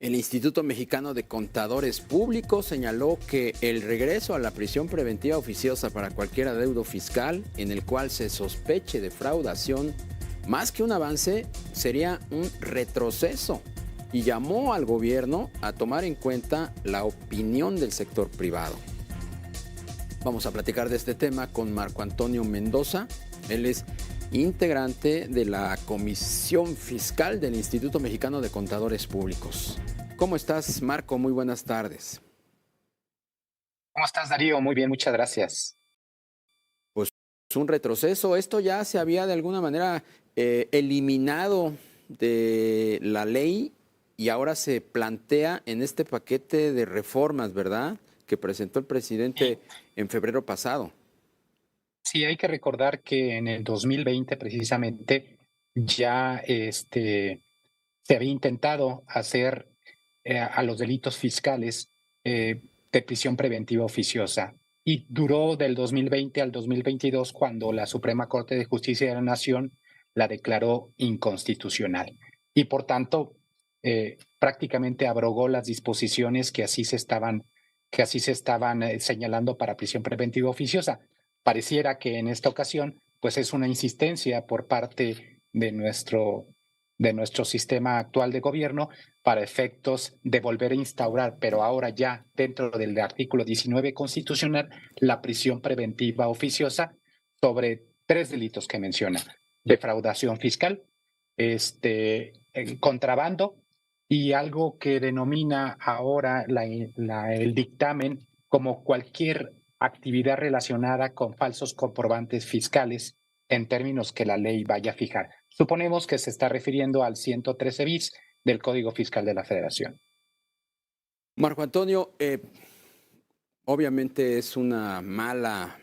El Instituto Mexicano de Contadores Públicos señaló que el regreso a la prisión preventiva oficiosa para cualquier adeudo fiscal en el cual se sospeche de fraudación, más que un avance, sería un retroceso y llamó al gobierno a tomar en cuenta la opinión del sector privado. Vamos a platicar de este tema con Marco Antonio Mendoza. Él es integrante de la Comisión Fiscal del Instituto Mexicano de Contadores Públicos. ¿Cómo estás, Marco? Muy buenas tardes. ¿Cómo estás, Darío? Muy bien, muchas gracias. Pues un retroceso. Esto ya se había de alguna manera eliminado de la ley y ahora se plantea en este paquete de reformas, ¿verdad?, que presentó el presidente en febrero pasado. Sí, hay que recordar que en el 2020 precisamente ya se había intentado hacer a los delitos fiscales de prisión preventiva oficiosa y duró del 2020 al 2022 cuando la Suprema Corte de Justicia de la Nación la declaró inconstitucional y por tanto prácticamente abrogó las disposiciones que así se estaban señalando para prisión preventiva oficiosa. Pareciera que en esta ocasión, pues es una insistencia por parte de nuestro sistema actual de gobierno para efectos de volver a instaurar, pero ahora ya dentro del artículo 19 constitucional, la prisión preventiva oficiosa sobre 3 delitos que menciona: defraudación fiscal, contrabando y algo que denomina ahora el dictamen como cualquier actividad relacionada con falsos comprobantes fiscales en términos que la ley vaya a fijar. Suponemos que se está refiriendo al 113 bis del Código Fiscal de la Federación. Marco Antonio, obviamente es una mala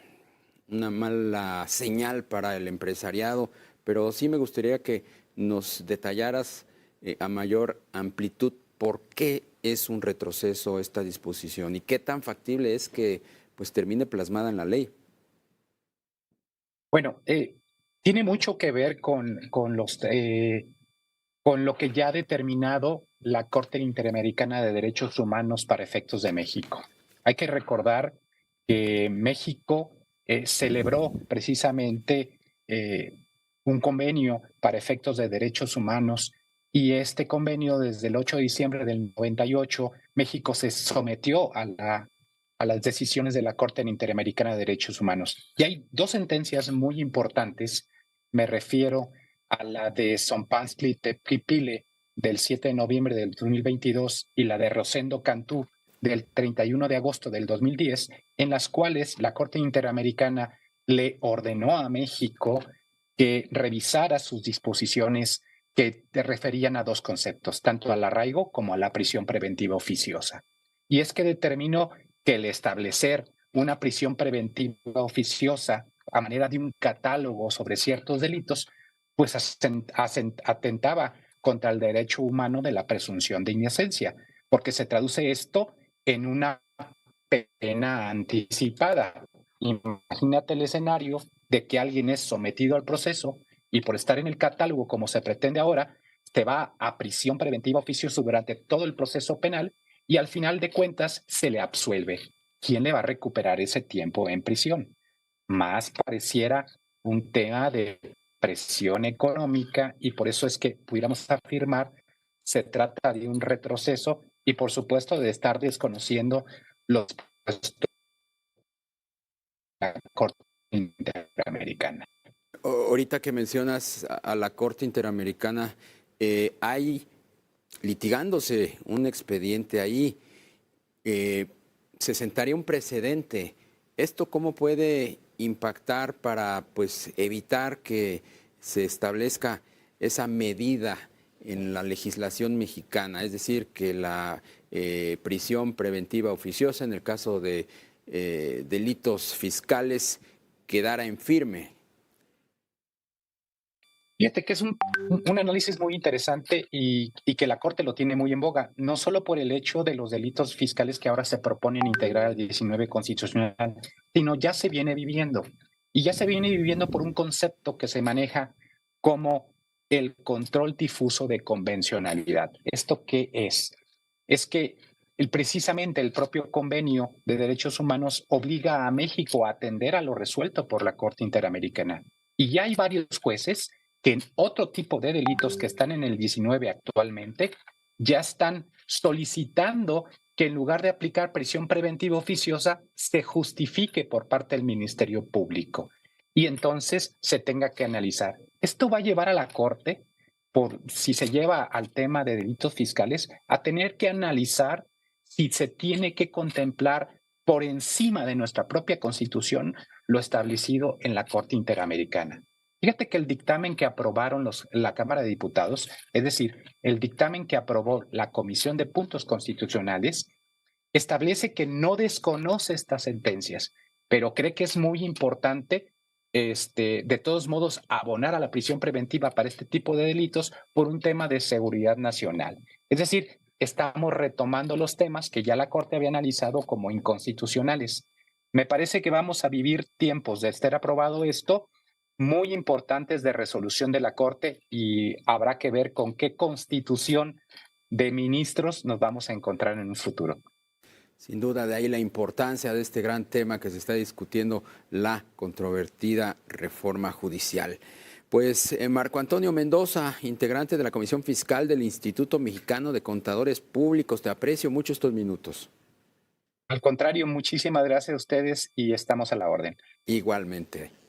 señal para el empresariado, pero sí me gustaría que nos detallaras a mayor amplitud por qué es un retroceso esta disposición y qué tan factible es que pues termine plasmada en la ley. Bueno, tiene mucho que ver con lo que ya ha determinado la Corte Interamericana de Derechos Humanos para efectos de México. Hay que recordar que México celebró precisamente un convenio para efectos de derechos humanos y este convenio desde el 8 de diciembre del 98, México se sometió a las decisiones de la Corte Interamericana de Derechos Humanos. Y hay 2 sentencias muy importantes, me refiero a la de Zompanzli Tepquipile del 7 de noviembre del 2022 y la de Rosendo Cantú del 31 de agosto del 2010, en las cuales la Corte Interamericana le ordenó a México que revisara sus disposiciones que te referían a 2 conceptos, tanto al arraigo como a la prisión preventiva oficiosa. Y es que determinó que el establecer una prisión preventiva oficiosa a manera de un catálogo sobre ciertos delitos, pues atentaba contra el derecho humano de la presunción de inocencia, porque se traduce esto en una pena anticipada. Imagínate el escenario de que alguien es sometido al proceso y por estar en el catálogo como se pretende ahora, te va a prisión preventiva oficiosa durante todo el proceso penal y al final de cuentas se le absuelve. ¿Quién le va a recuperar ese tiempo en prisión? Más pareciera un tema de presión económica y por eso es que pudiéramos afirmar se trata de un retroceso y por supuesto de estar desconociendo los puestos de la Corte Interamericana. Ahorita que mencionas a la Corte Interamericana, hay litigándose un expediente ahí, se sentaría un precedente. ¿Esto cómo puede impactar para pues evitar que se establezca esa medida en la legislación mexicana? Es decir, que la prisión preventiva oficiosa en el caso de delitos fiscales quedara en firme. Fíjate que es un análisis muy interesante y que la Corte lo tiene muy en boga, no solo por el hecho de los delitos fiscales que ahora se proponen integrar al 19 constitucional, sino ya se viene viviendo. Y ya se viene viviendo por un concepto que se maneja como el control difuso de convencionalidad. ¿Esto qué es? es que precisamente el propio convenio de derechos humanos obliga a México a atender a lo resuelto por la Corte Interamericana. Y ya hay varios jueces que en otro tipo de delitos que están en el 19 actualmente, ya están solicitando que en lugar de aplicar prisión preventiva oficiosa, se justifique por parte del Ministerio Público y entonces se tenga que analizar. Esto va a llevar a la Corte, si se lleva al tema de delitos fiscales, a tener que analizar si se tiene que contemplar por encima de nuestra propia Constitución lo establecido en la Corte Interamericana. Fíjate que el dictamen que aprobaron la Cámara de Diputados, es decir, el dictamen que aprobó la Comisión de Puntos Constitucionales, establece que no desconoce estas sentencias, pero cree que es muy importante, de todos modos, abonar a la prisión preventiva para este tipo de delitos por un tema de seguridad nacional. Es decir, estamos retomando los temas que ya la Corte había analizado como inconstitucionales. Me parece que vamos a vivir tiempos de estar aprobado esto muy importantes de resolución de la Corte y habrá que ver con qué constitución de ministros nos vamos a encontrar en un futuro. Sin duda, de ahí la importancia de este gran tema que se está discutiendo, la controvertida reforma judicial. Pues Marco Antonio Mendoza, integrante de la Comisión Fiscal del Instituto Mexicano de Contadores Públicos, te aprecio mucho estos minutos. Al contrario, muchísimas gracias a ustedes y estamos a la orden. Igualmente.